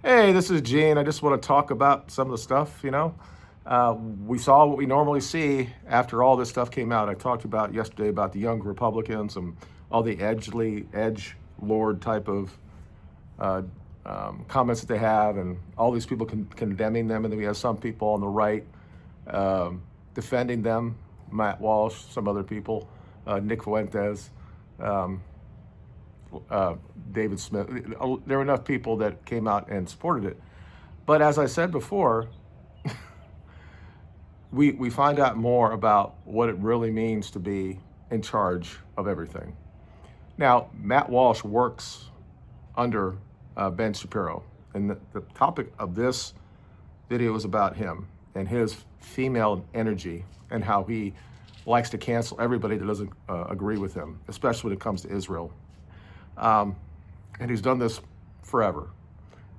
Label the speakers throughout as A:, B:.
A: Hey, this is Gene. I just want to talk about some of the stuff, we saw what we normally see after all this stuff came out. I talked about yesterday about the young Republicans and all the edge lord type of uh, comments that they have, and all these people condemning them. And then we have some people on the right defending them, Matt Walsh, some other people, Nick Fuentes. Um, uh, David Smith. There were enough people that came out and supported it. But as I said before, we find out more about what it really means to be in charge of everything. Now, Matt Walsh works under Ben Shapiro, and the topic of this video is about him and his female energy and how he likes to cancel everybody that doesn't agree with him, especially when it comes to Israel. Um, and he's done this forever.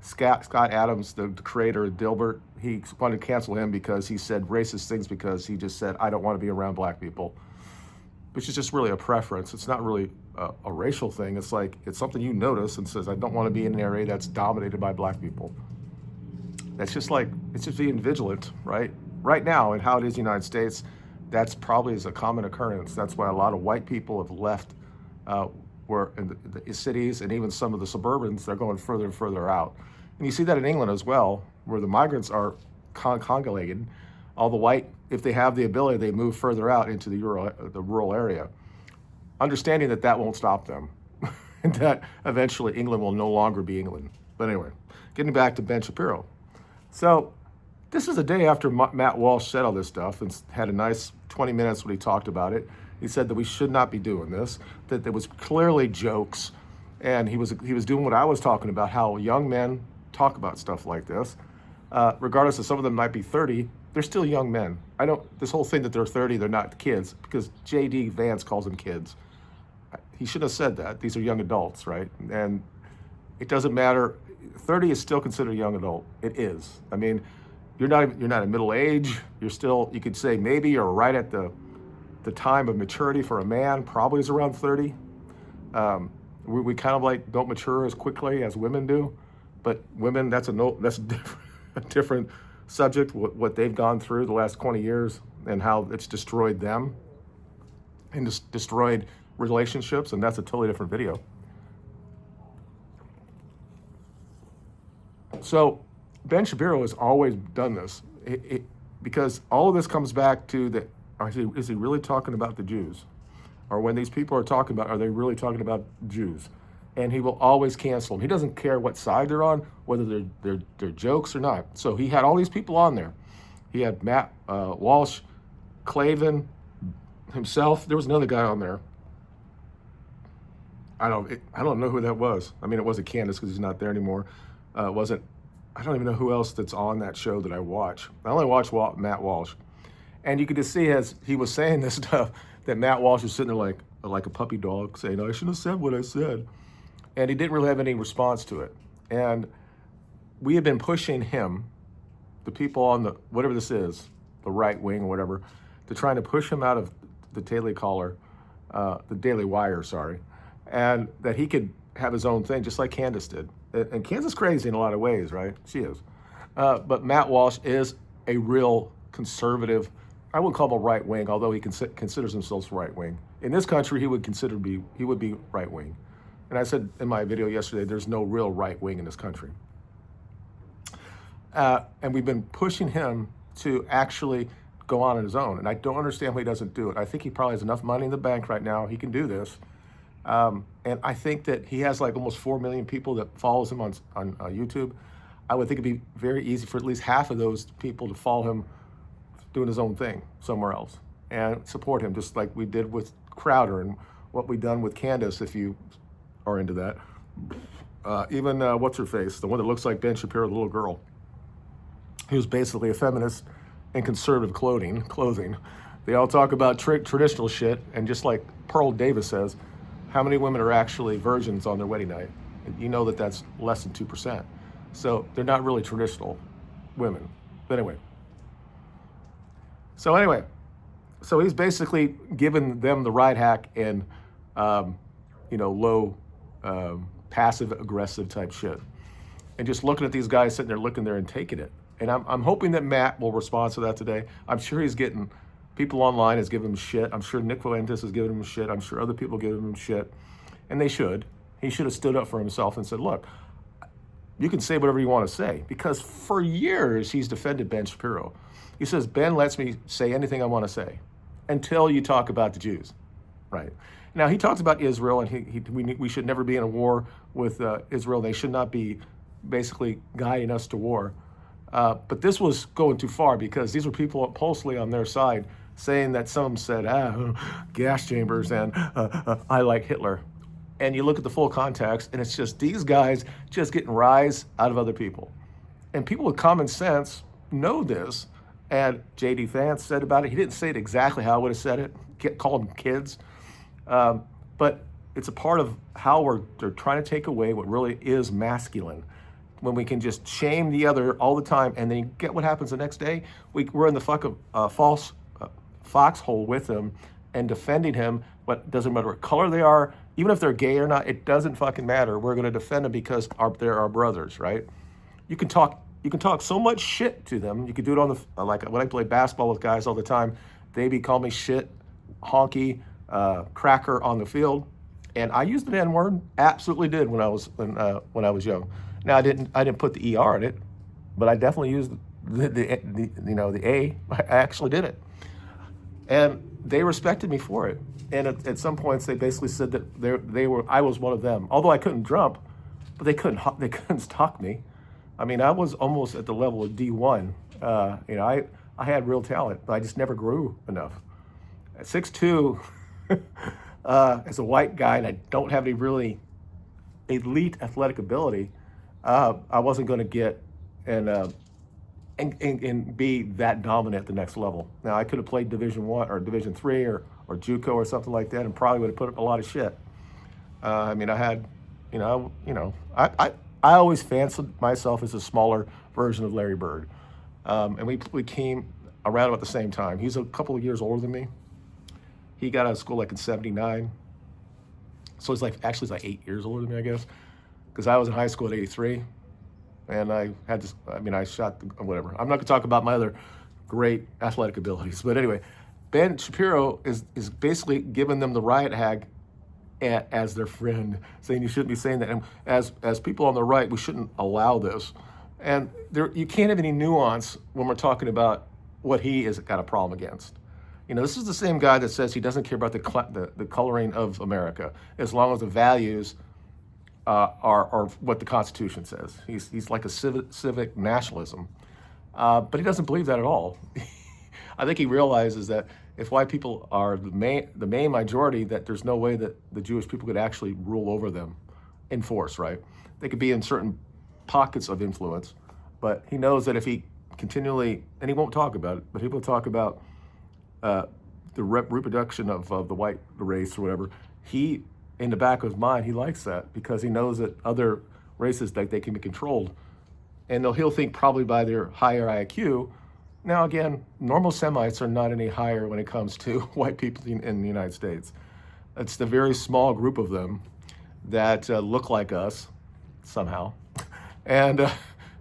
A: Scott Adams, the creator of Dilbert, he wanted to cancel him because he said racist things because he just said, I don't want to be around black people, which is just really a preference. It's not really a racial thing. It's like, it's something you notice and says, I don't want to be in an area that's dominated by black people. That's just like, it's just being vigilant, right? Right now, in how it is in the United States, that's probably is a common occurrence. That's why a lot of white people have left where in the cities and even some of the suburbans, they're going further and further out. And you see that in England as well, where the migrants are congregated. All the white, if they have the ability, they move further out into the rural area, understanding that that won't stop them, and that eventually England will no longer be England. But anyway, getting back to Ben Shapiro. So this is a day after Matt Walsh said all this stuff and had a nice 20 minutes when he talked about it. He said that we should not be doing this, that there was clearly jokes, and he was doing what I was talking about, how young men talk about stuff like this. Regardless of some of them might be 30, they're still young men. I don't, this whole thing that they're 30, they're not kids, because J.D. Vance calls them kids. He shouldn't have said that. These are young adults, right? And it doesn't matter. 30 is still considered a young adult. It is. I mean, you're not in middle age. You're still, you could say maybe you're right at the time of maturity for a man, probably is around 30. We kind of like don't mature as quickly as women do, but women, that's a different subject, what they've gone through the last 20 years and how it's destroyed them and just destroyed relationships, and that's a totally different video. So Ben Shapiro has always done this because all of this comes back to the, is he really talking about the Jews? Or when these people are talking about, are they really talking about Jews? And he will always cancel them. He doesn't care what side they're on, whether they're jokes or not. So he had all these people on there. He had Matt Walsh, Clavin, himself. There was another guy on there. I don't know who that was. I mean, it wasn't Candace because he's not there anymore. It wasn't. I don't even know who else that's on that show that I watch. I only watch Matt Walsh. And you could just see as he was saying this stuff that Matt Walsh was sitting there like a puppy dog saying, I shouldn't have said what I said. And he didn't really have any response to it. And we have been pushing him, the people on the, whatever this is, the right wing or whatever, to trying to push him out of the Daily Caller, the Daily Wire, sorry, and that he could have his own thing just like Candace did. And Candace is crazy in a lot of ways, right? She is. But Matt Walsh is a real conservative. I wouldn't call him a right wing, although he considers himself right wing. In this country, he would be right wing. And I said in my video yesterday, there's no real right wing in this country. And we've been pushing him to actually go on his own. And I don't understand why he doesn't do it. I think he probably has enough money in the bank right now. He can do this. And I think that he has like almost 4 million people that follows him on YouTube. I would think it'd be very easy for at least half of those people to follow him doing his own thing somewhere else and support him, just like we did with Crowder and what we done with Candace, if you are into that. Even what's her face, the one that looks like Ben Shapiro, the little girl, he was basically a feminist in conservative clothing. They all talk about traditional shit, and just like Pearl Davis says, how many women are actually virgins on their wedding night? You know that that's less than 2%. So they're not really traditional women. But anyway. So he's basically given them the right hack and, low, passive aggressive type shit. and just looking at these guys sitting there looking there and taking it. And I'm hoping that Matt will respond to that today. I'm sure he's getting people online is giving him shit. I'm sure Nick Fuentes is giving him shit. I'm sure other people giving him shit. And they should. He should have stood up for himself and said, look, you can say whatever you want to say. Because for years, he's defended Ben Shapiro. He says, Ben lets me say anything I want to say until you talk about the Jews. Right. Now, he talks about Israel, and we should never be in a war with Israel. They should not be basically guiding us to war. But this was going too far because these were people mostly on their side saying that some said, gas chambers and I like Hitler. And you look at the full context, and it's just these guys just getting rise out of other people. And people with common sense know this. And J.D. Vance said about it. He didn't say it exactly how I would have said it, call them kids. But it's a part of how they're trying to take away what really is masculine. When we can just shame the other all the time, and then you get what happens the next day. We're in the false foxhole with him and defending him, but it doesn't matter what color they are, even if they're gay or not, it doesn't fucking matter. We're going to defend them because they're our brothers, right? You can talk so much shit to them. You can do it on like when I play basketball with guys all the time, they call me shit, honky, cracker on the field, and I used the N-word, absolutely did when I was young. Now I didn't put the ER in it, but I definitely used the A. I actually did it, and they respected me for it. And at some points they basically said that I was one of them. Although I couldn't jump, but they couldn't stalk me. I mean, I was almost at the level of D1. I had real talent, but I just never grew enough. At 6'2", as a white guy, and I don't have any really elite athletic ability, I wasn't going to get and be that dominant at the next level. Now, I could have played Division 1 or Division 3 or JUCO or something like that, and probably would have put up a lot of shit. I mean, I had, I always fancied myself as a smaller version of Larry Bird, and we came around about the same time. He's a couple of years older than me. He got out of school like in '79, so he's like 8 years older than me, I guess, because I was in high school at '83. And I had this, I shot, whatever. I'm not going to talk about my other great athletic abilities. But anyway, Ben Shapiro is basically giving them the riot hag as their friend, saying you shouldn't be saying that. And as people on the right, we shouldn't allow this. And you can't have any nuance when we're talking about what he has got a problem against. This is the same guy that says he doesn't care about the coloring of America, as long as the values are what the Constitution says. He's like a civic nationalism, but he doesn't believe that at all. I think he realizes that if white people are the main majority, that there's no way that the Jewish people could actually rule over them in force, right? They could be in certain pockets of influence, but he knows that if he continually, and he won't talk about it, but he will talk about the reproduction of the white race or whatever, in the back of his mind, he likes that because he knows that other races, that they can be controlled. And he'll think probably by their higher IQ. Now, again, normal Semites are not any higher when it comes to white people in the United States. It's the very small group of them that look like us somehow and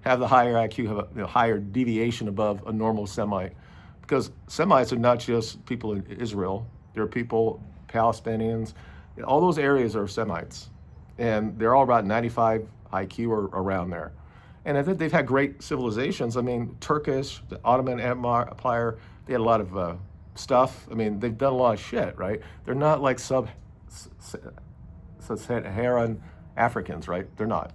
A: have the higher IQ, have a higher deviation above a normal Semite. Because Semites are not just people in Israel. They're people, Palestinians, all those areas are Semites, and they're all about 95 IQ or around there. And I think they've had great civilizations. I mean, Turkish, the Ottoman Empire, they had a lot of stuff. I mean, they've done a lot of shit, right? They're not like sub-Saharan Africans, right? They're not.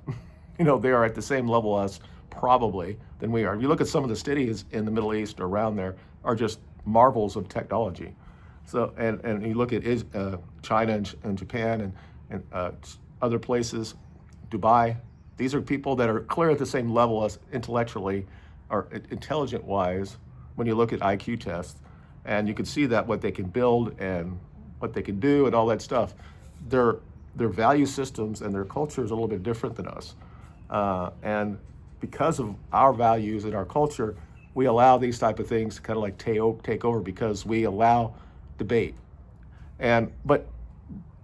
A: They are at the same level as probably than we are. If you look at some of the cities in the Middle East or around there, are just marvels of technology. So, and you look at China and Japan and other places, Dubai, these are people that are clear at the same level as intellectually or intelligent-wise when you look at IQ tests. And you can see that what they can build and what they can do and all that stuff. Their value systems and their culture is a little bit different than us. And because of our values and our culture, we allow these type of things to kind of like take over because we allow debate. But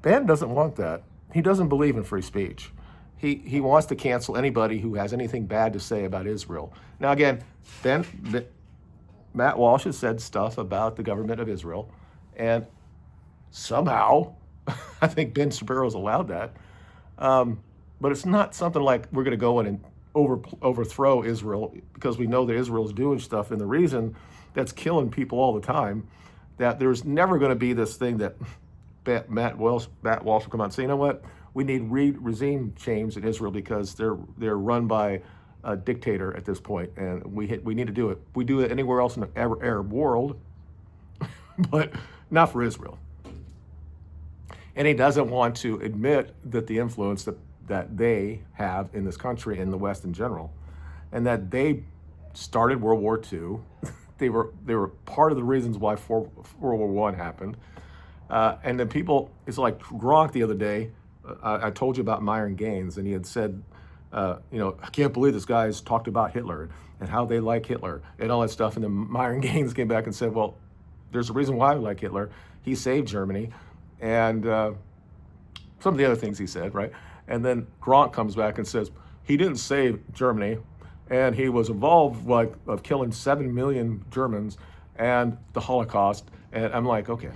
A: Ben doesn't want that. He doesn't believe in free speech. he wants to cancel anybody who has anything bad to say about Israel. Now again, Matt Walsh has said stuff about the government of Israel, and somehow, I think Ben Shapiro's allowed that. But it's not something like we're going to go in and overthrow Israel because we know that Israel's doing stuff. And the reason that's killing people all the time, that there's never going to be this thing that Matt Walsh will come out and say, you know what, we need regime change in Israel because they're run by a dictator at this point, and we need to do it. We do it anywhere else in the Arab world, but not for Israel. And he doesn't want to admit that the influence that they have in this country, in the West in general, and that they started World War II. They were part of the reasons why World War I happened. And then people, it's like Gronk the other day, I told you about Myron Gaines, and he had said, I can't believe this guy's talked about Hitler and how they like Hitler and all that stuff. And then Myron Gaines came back and said, well, there's a reason why we like Hitler. He saved Germany. And some of the other things he said, right? And then Gronk comes back and says, he didn't save Germany, and he was involved of killing 7 million Germans and the Holocaust. And I'm like, okay.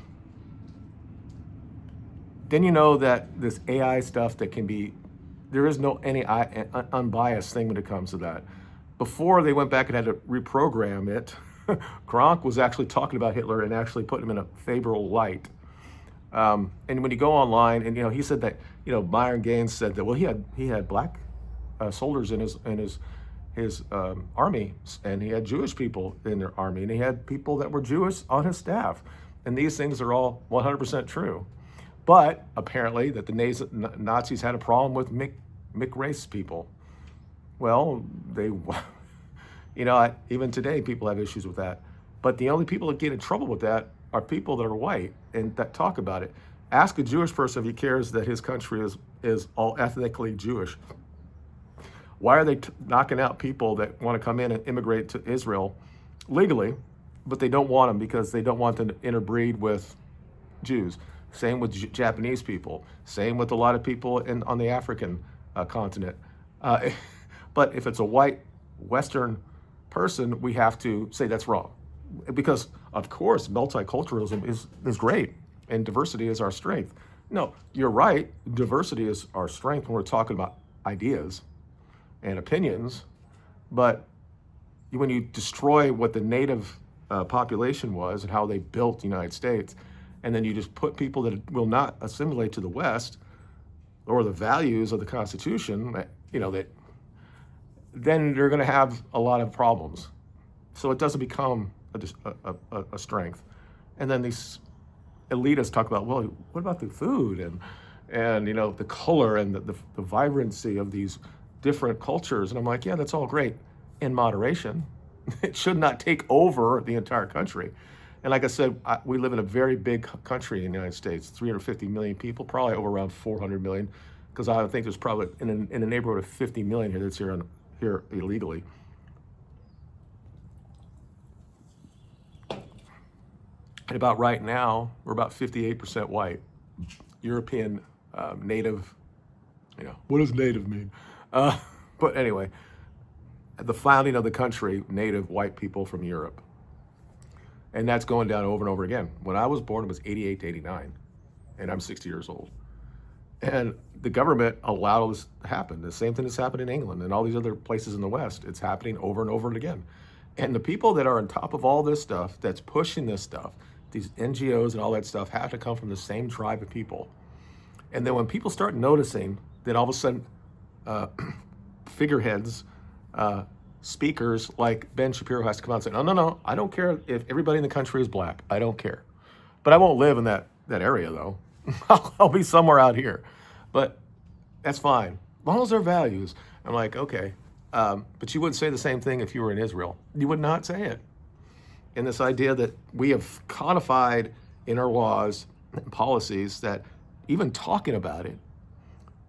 A: Then you know that this AI stuff that can be, there is no any unbiased thing when it comes to that. Before they went back and had to reprogram it, Gronk was actually talking about Hitler and actually putting him in a favorable light. And when you go online, and he said that Myron Gaines said that, well, he had black soldiers in his army, and he had Jewish people in their army, and he had people that were Jewish on his staff, and these things are all 100% true. But apparently that the Nazis had a problem with mixed race people. Well, even today people have issues with that. But the only people that get in trouble with that are people that are white and that talk about it. Ask a Jewish person if he cares that his country is all ethnically Jewish. Why are they knocking out people that want to come in and immigrate to Israel legally, but they don't want them because they don't want them to interbreed with Jews? Same with Japanese people. Same with a lot of people on the African continent. But if it's a white Western person, we have to say that's wrong. Because, of course, multiculturalism is great, and diversity is our strength. No, you're right. Diversity is our strength when we're talking about ideas and opinions. But when you destroy what the native population was and how they built the United States, and then you just put people that will not assimilate to the West or the values of the Constitution, then you're going to have a lot of problems. So it doesn't become a strength. And then these elitists talk about, well, what about the food and the color and the vibrancy of these different cultures? And I'm like, yeah, that's all great in moderation. It should not take over the entire country. And like I said, we live in a very big country in the United States, 350 million people, probably over around 400 million, because I think there's probably in a neighborhood of 50 million here that's here illegally. And about right now, we're about 58% white. European, native, what does native mean? But anyway, at the founding of the country, native white people from Europe. And that's going down over and over again. When I was born, it was 88 to 89, and I'm 60 years old. And the government allowed all this to happen. The same thing that's happened in England and all these other places in the West. It's happening over and over again. And the people that are on top of all this stuff, that's pushing this stuff, these NGOs and all that stuff, have to come from the same tribe of people. And then when people start noticing, then all of a sudden, figureheads, speakers like Ben Shapiro has to come out and say, no, I don't care if everybody in the country is black. I don't care. But I won't live in that area, though. I'll be somewhere out here. But that's fine, as long as they're values. I'm like, okay. But you wouldn't say the same thing if you were in Israel. You would not say it. And this idea that we have codified in our laws and policies that even talking about it,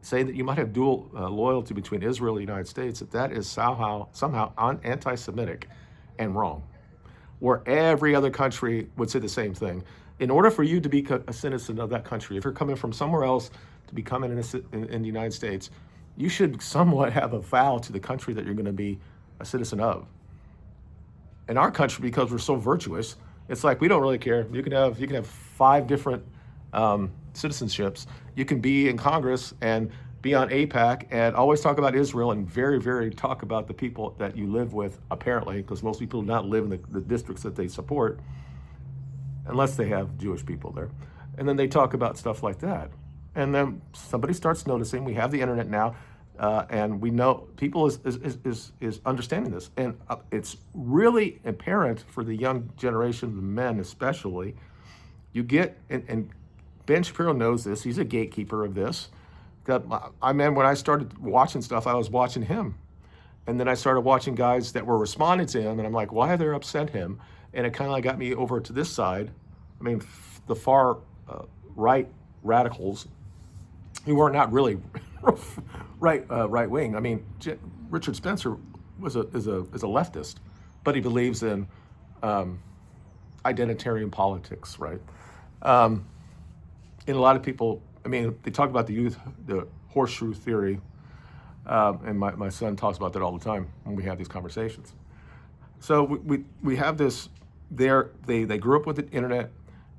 A: say that you might have dual loyalty between Israel and the United States, that is somehow anti-Semitic and wrong. Where every other country would say the same thing. In order for you to be a citizen of that country, if you're coming from somewhere else to become in the United States, you should somewhat have a vow to the country that you're going to be a citizen of. In our country, because we're so virtuous, it's like we don't really care. You can have 5 different citizenships. You can be in Congress and be on APAC and always talk about Israel and very, very talk about the people that you live with, apparently, because most people do not live in the districts that they support, unless they have Jewish people there. And then they talk about stuff like that. And then somebody starts noticing, we have the internet now, and we know people is understanding this. And it's really apparent for the young generation, the men especially. You get, and Ben Shapiro knows this, he's a gatekeeper of this. I mean, when I started watching stuff, I was watching him. And then I started watching guys that were responding to him, and I'm like, why have they upset him? And it kind of got me over to this side. I mean, the far right radicals, who are not really right wing. I mean, Richard Spencer is a leftist, but he believes in identitarian politics, right? And a lot of people, I mean, they talk about the horseshoe theory, and my son talks about that all the time when we have these conversations. So we have this. They grew up with the internet.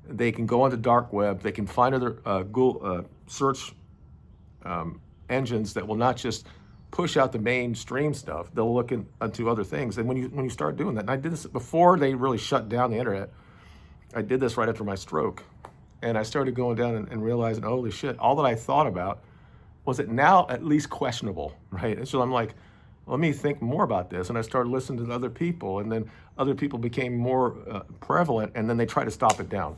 A: They can go on the dark web. They can find other Google search engines that will not just push out the mainstream stuff. They'll look into other things. And when you start doing that, and I did this before they really shut down the internet. I did this right after my stroke, and I started going down and realizing, holy shit, all that I thought about was it now at least questionable, right? And so I'm like, let me think more about this. And I started listening to other people, and then other people became more prevalent, and then they tried to stop it down.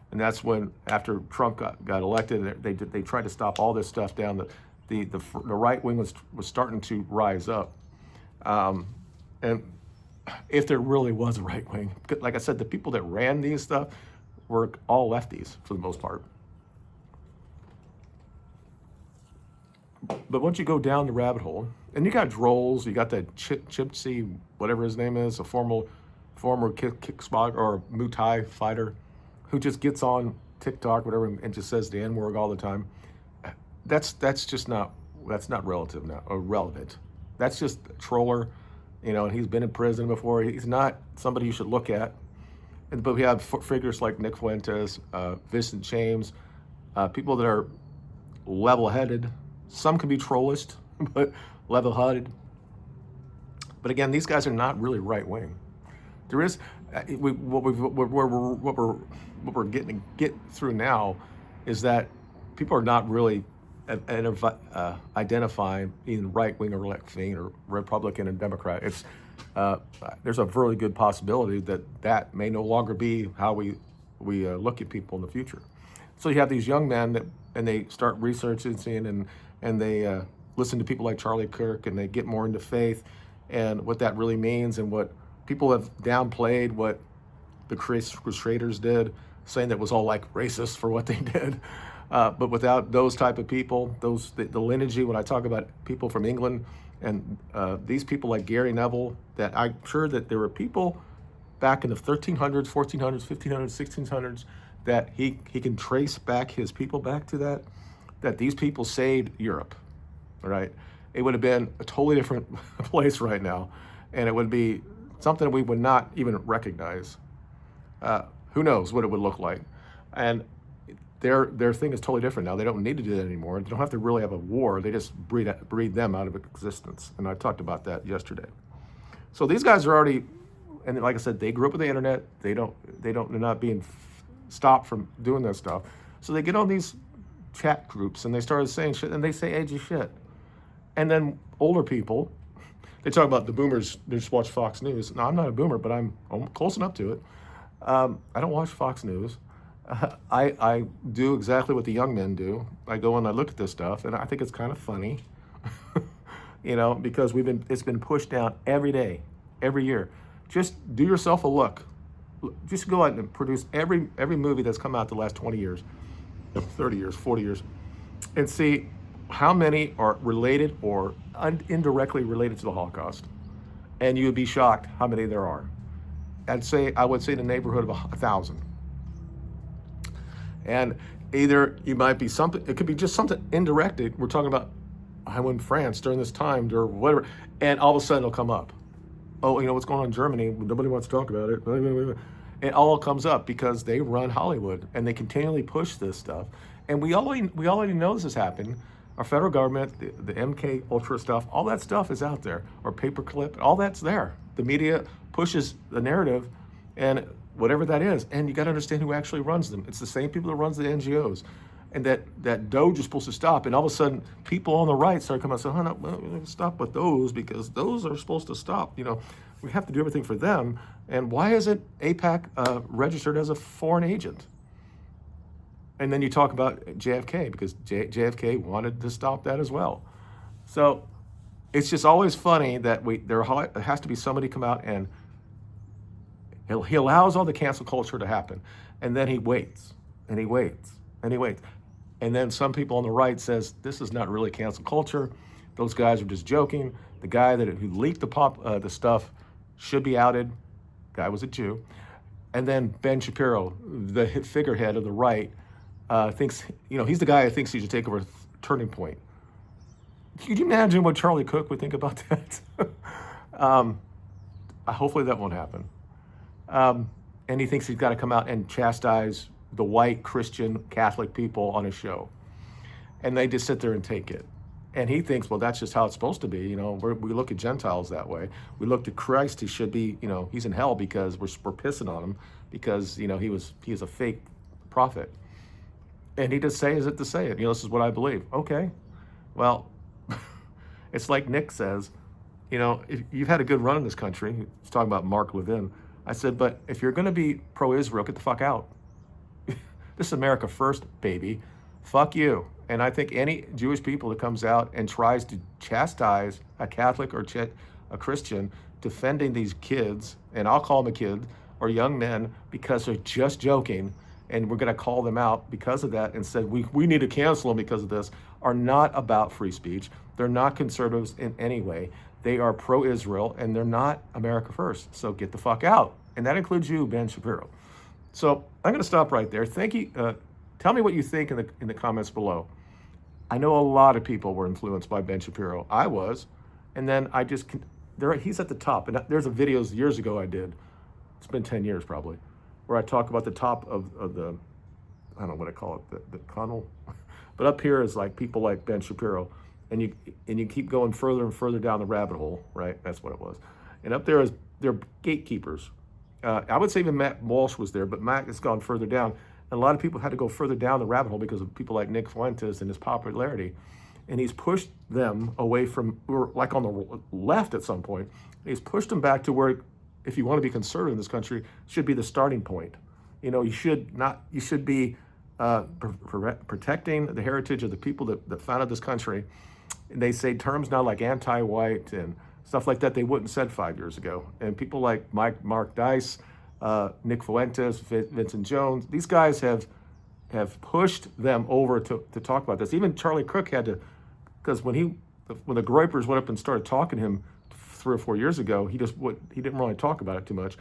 A: And that's when, after Trump got elected, they tried to stop all this stuff down. The right wing was starting to rise up. And if there really was a right wing, like I said, the people that ran these stuff were all lefties for the most part. But once you go down the rabbit hole, and you got Drolls, you got that Chipsy, whatever his name is, a former kick spot or Muay Thai fighter, who just gets on TikTok, whatever, and just says the N-word all the time. That's not relative now, or relevant. That's just a troller, and he's been in prison before. He's not somebody you should look at. But we have figures like Nick Fuentes, Vincent James, people that are level-headed. Some can be trollist, but level-headed. But again, these guys are not really right-wing. There is what we're get through now is that people are not really identifying either right-wing or left-wing or Republican and Democrat. It's there's a very good possibility that may no longer be how we look at people in the future. So you have these young men and they start researching and they listen to people like Charlie Kirk, and they get more into faith and what that really means, and what people have downplayed what the Crusaders did, saying that was all like racist for what they did. But without those type of people, the lineage, when I talk about people from England and these people like Gary Neville, that I'm sure that there were people back in the 1300s, 1400s, 1500s, 1600s, that he can trace back his people back to that these people saved Europe, all right? It would have been a totally different place right now, and it would be something we would not even recognize. Who knows what it would look like? And their thing is totally different now. They don't need to do that anymore. They don't have to really have a war. They just breed them out of existence. And I talked about that yesterday. So these guys are already, and like I said, they grew up with the internet. They're not being stopped from doing that stuff. So they get on these chat groups and they started saying shit, and they say edgy shit. And then older people, they talk about the boomers, they just watch Fox News. Now, I'm not a boomer, but I'm close enough to it. I don't watch Fox News. I do exactly what the young men do. I go and I look at this stuff, and I think it's kind of funny, because it's been pushed down every day, every year. Just do yourself a look. Just go out and produce every movie that's come out the last 20 years, 30 years, 40 years, and see how many are related or indirectly related to the Holocaust. And you would be shocked how many there are. I would say in the neighborhood of 1,000. And either you might be something, it could be just something indirect. We're talking about I'm in France during this time or whatever, and all of a sudden it'll come up. Oh, you know what's going on in Germany? Nobody wants to talk about it. It all comes up because they run Hollywood and they continually push this stuff. And we already know this has happened. Our federal government, the MK Ultra stuff, all that stuff is out there. Or paperclip, all that's there. The media pushes the narrative, and whatever that is. And you got to understand who actually runs them. It's the same people that runs the NGOs. And that Doge is supposed to stop. And all of a sudden, people on the right start coming out and saying, oh, no, well, we stop with those because those are supposed to stop. You know, we have to do everything for them. And why isn't AIPAC registered as a foreign agent? And then you talk about JFK because JFK wanted to stop that as well. So it's just always funny that there has to be somebody come out and he allows all the cancel culture to happen. And then he waits and he waits and he waits. And then some people on the right says, this is not really cancel culture. Those guys are just joking. The guy who leaked the stuff should be outed. Guy was a Jew. And then Ben Shapiro, the figurehead of the right, thinks, he's the guy who thinks he should take over Turning Point. Could you imagine what Charlie Cook would think about that? Hopefully that won't happen. And he thinks he's got to come out and chastise the white Christian Catholic people on his show. And they just sit there and take it. And he thinks, well, that's just how it's supposed to be. We look at Gentiles that way. We look to Christ. He should be, he's in hell because we're pissing on him because, he is a fake prophet. And he just says it to say it. This is what I believe. Okay. Well, it's like Nick says, if you've had a good run in this country, he's talking about Mark Levin. I said, but if you're going to be pro-Israel, get the fuck out. This is America first, baby. Fuck you. And I think any Jewish people that comes out and tries to chastise a Catholic or a Christian defending these kids, and I'll call them a kid, or young men, because they're just joking, and we're going to call them out because of that and said, we need to cancel them because of this, are not about free speech. They're not conservatives in any way. They are pro-Israel, and they're not America first. So get the fuck out. And that includes you, Ben Shapiro. So I'm going to stop right there. Thank you. Tell me what you think in the comments below. I know a lot of people were influenced by Ben Shapiro. I was. And then he's at the top. And there's a videos years ago I did. It's been 10 years probably, where I talk about the top of the, I don't know what I call it, the funnel. But up here is like people like Ben Shapiro. And you keep going further and further down the rabbit hole, right? That's what it was. And up there they're gatekeepers. I would say even Matt Walsh was there, but Matt has gone further down. And a lot of people had to go further down the rabbit hole because of people like Nick Fuentes and his popularity. And he's pushed them away from, like on the left at some point, he's pushed them back to where, if you want to be conservative in this country, should be the starting point. You should be protecting the heritage of the people that founded this country. And they say terms now like anti-white and stuff like that they wouldn't said 5 years ago. And people like Mark Dice, Nick Fuentes, Vincent Jones, these guys have pushed them over to talk about this. Even Charlie Cook had to, because when the Groypers went up and started talking to him 3 or 4 years ago, he didn't really talk about it too much.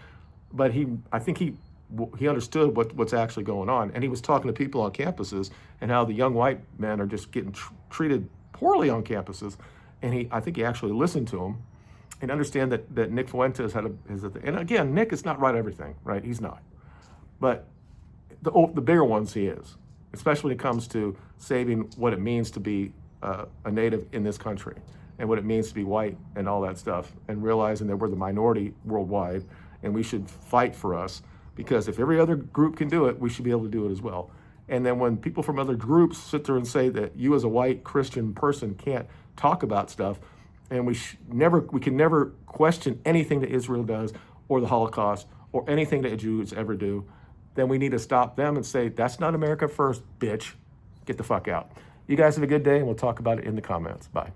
A: But I think he understood what's actually going on. And he was talking to people on campuses and how the young white men are just getting treated poorly on campuses. And I think he actually listened to them and understand that Nick Fuentes and again, Nick is not right everything, right? He's not. But the bigger ones he is, especially when it comes to saving what it means to be a native in this country and what it means to be white and all that stuff, and realizing that we're the minority worldwide and we should fight for us, because if every other group can do it, we should be able to do it as well. And then when people from other groups sit there and say that you as a white Christian person can't talk about stuff, and we can never question anything that Israel does or the Holocaust or anything that Jews ever do, then we need to stop them and say, that's not America first, bitch. Get the fuck out. You guys have a good day, and we'll talk about it in the comments. Bye.